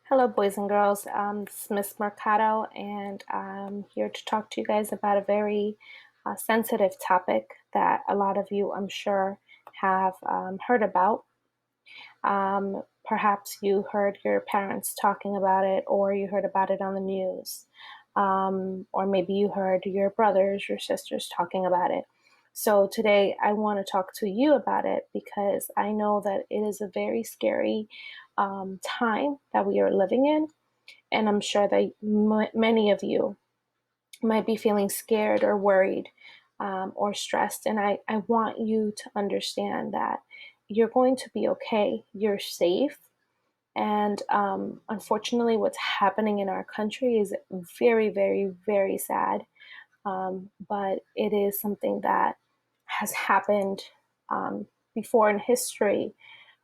Hello, boys and girls. This is Miss Mercado, and I'm here to talk to you guys about a very sensitive topic that a lot of you, I'm sure, have heard about. Perhaps you heard your parents talking about it, or you heard about it on the news, or maybe you heard your brothers, your sisters talking about it. So today I want to talk to you about it because I know that it is a very scary time that we are living in. And I'm sure that many of you might be feeling scared or worried or stressed. And I want you to understand that you're going to be okay. You're safe. And unfortunately, what's happening in our country is very, very, very sad. But it is something that has happened before in history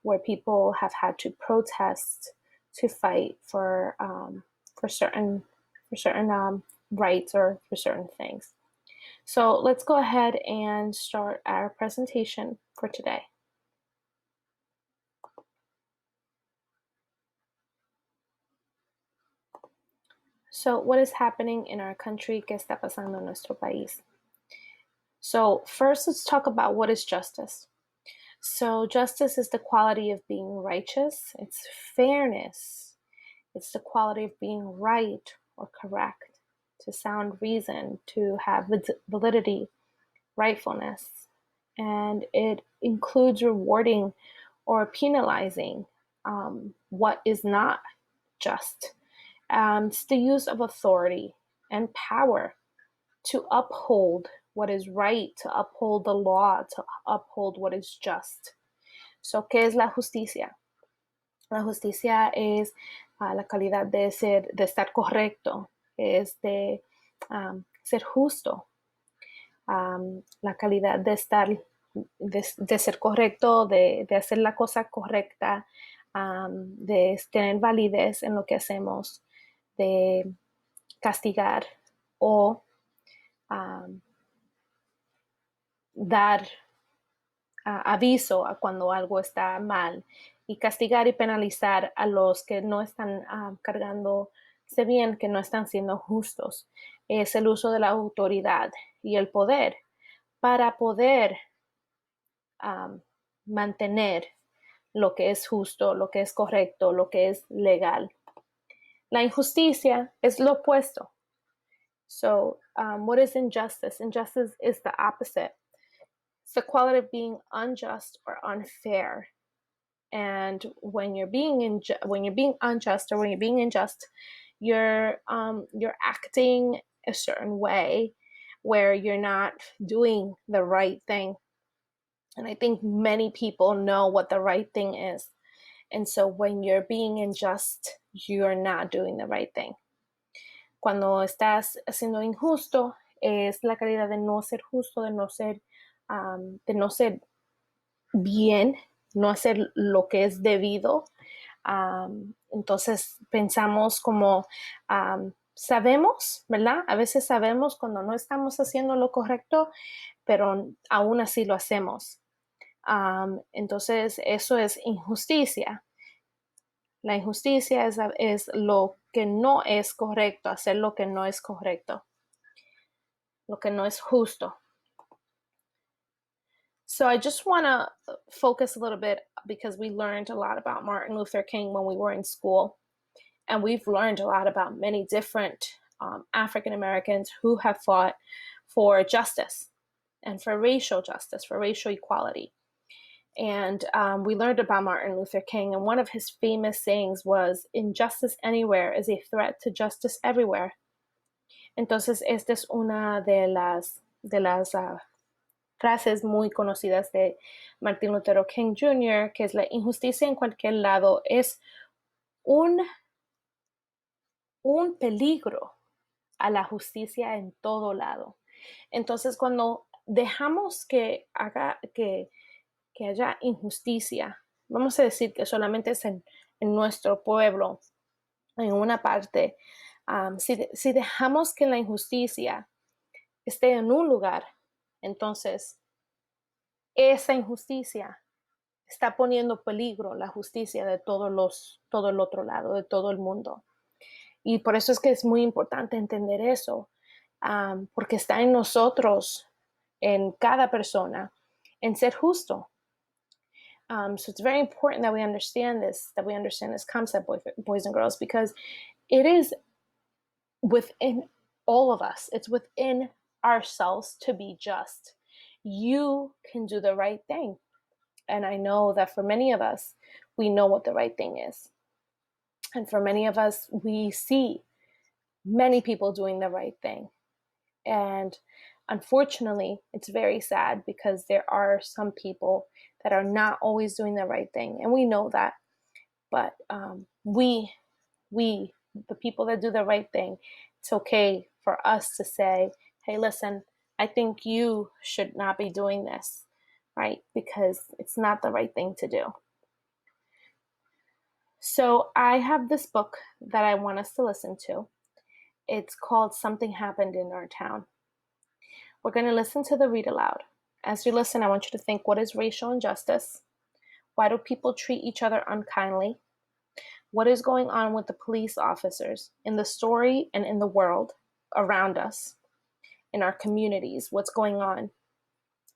where people have had to protest to fight for certain rights or for certain things. So let's go ahead and start our presentation for today. So what is happening in our country? ¿Qué está pasando en nuestro país? So first, let's talk about what is justice. So justice is the quality of being righteous. It's fairness. It's the quality of being right or correct, to sound reason, to have validity, rightfulness. And it includes rewarding or penalizing what is not just. It's the use of authority and power to uphold what is right, to uphold the law, to uphold what is just. So, ¿qué es la justicia? La justicia es la calidad de estar correcto, es de ser justo, la calidad de estar, de ser correcto, de hacer la cosa correcta, de tener validez en lo que hacemos, de castigar o dar aviso a cuando algo está mal y castigar y penalizar a los que no están cargándose bien, que no están siendo justos. Es el uso de la autoridad y el poder para poder mantener lo que es justo, lo que es correcto, lo que es legal. La injusticia es lo opuesto. So, what is injustice? Injustice is the opposite. It's the quality of being unjust or unfair. And when you're being unjust or when you're being unjust, you're acting a certain way where you're not doing the right thing. And I think many people know what the right thing is. And so when you're being unjust, you're not doing the right thing. Cuando estás siendo injusto, es la calidad de no ser justo, de no ser bien, no hacer lo que es debido. Entonces pensamos como, sabemos, ¿verdad? A veces sabemos cuando no estamos haciendo lo correcto, pero aún así lo hacemos. Entonces eso es injusticia. La injusticia es lo que no es correcto, hacer lo que no es correcto, lo que no es justo. So I just want to focus a little bit because we learned a lot about Martin Luther King when we were in school. And we've learned a lot about many different African Americans who have fought for justice and for racial justice, for racial equality. And we learned about Martin Luther King, and one of his famous sayings was, "Injustice anywhere is a threat to justice everywhere." Entonces, esta es una de las frases muy conocidas de Martin Luther King Jr., que es la injusticia en cualquier lado es un peligro a la justicia en todo lado. Entonces, cuando dejamos que haya injusticia, vamos a decir que solamente es en nuestro pueblo, en una parte, si dejamos que la injusticia esté en un lugar, entonces esa injusticia está poniendo en peligro la justicia de todo el otro lado, de todo el mundo. Y por eso es que es muy importante entender eso, porque está en nosotros, en cada persona, en ser justo. So it's very important that we understand this concept, boys and girls, because it is within all of us. It's within ourselves to be just. You can do the right thing. And I know that for many of us, we know what the right thing is. And for many of us, we see many people doing the right thing. And unfortunately, it's very sad because there are some people that are not always doing the right thing. And we know that. But the people that do the right thing, it's okay for us to say, hey, listen, I think you should not be doing this, right? Because it's not the right thing to do. So I have this book that I want us to listen to. It's called Something Happened in Our Town. We're going to listen to the read aloud. As you listen, I want you to think, what is racial injustice? Why do people treat each other unkindly? What is going on with the police officers in the story and in the world around us, in our communities? What's going on?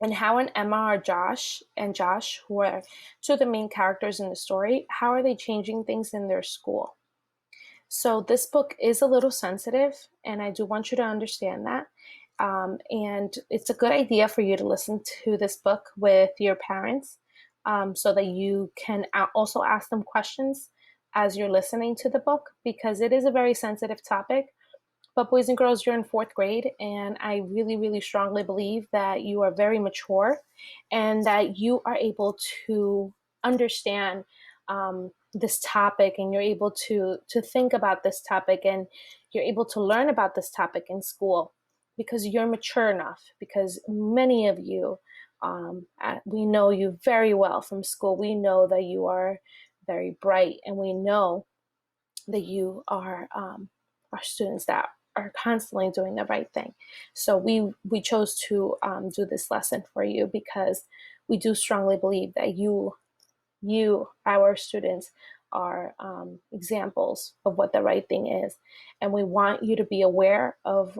And how and Emma or Josh, who are two of the main characters in the story, how are they changing things in their school? So this book is a little sensitive, and I do want you to understand that. And it's a good idea for you to listen to this book with your parents, so that you can also ask them questions as you're listening to the book, because it is a very sensitive topic. But boys and girls, you're in fourth grade, and I really, really strongly believe that you are very mature and that you are able to understand this topic, and you're able to think about this topic, and you're able to learn about this topic in school because you're mature enough. Because many of you, we know you very well from school. We know that you are very bright, and we know that you are students that are constantly doing the right thing. So we chose to do this lesson for you because we do strongly believe that you, our students, are examples of what the right thing is, and we want you to be aware of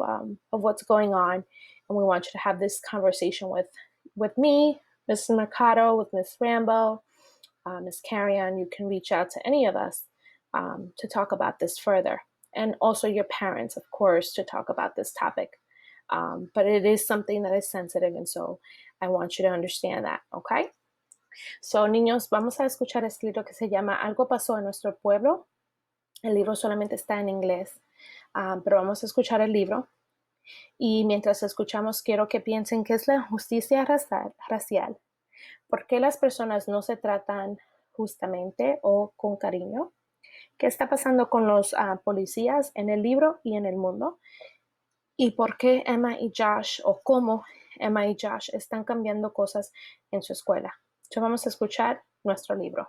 what's going on, and we want you to have this conversation with me, Mrs. Mercado, with Miss Rambo, Miss Carrion. You can reach out to any of us to talk about this further, and also your parents, of course, to talk about this topic. But it is something that is sensitive, and so I want you to understand that, okay? So, niños, vamos a escuchar este libro que se llama Algo pasó en nuestro pueblo. El libro solamente está en inglés, pero vamos a escuchar el libro. Y mientras escuchamos, quiero que piensen qué es la justicia racial. ¿Por qué las personas no se tratan justamente o con cariño? ¿Qué está pasando con los policías en el libro y en el mundo? ¿Y por qué Emma y Josh, o cómo Emma y Josh están cambiando cosas en su escuela? Entonces vamos a escuchar nuestro libro.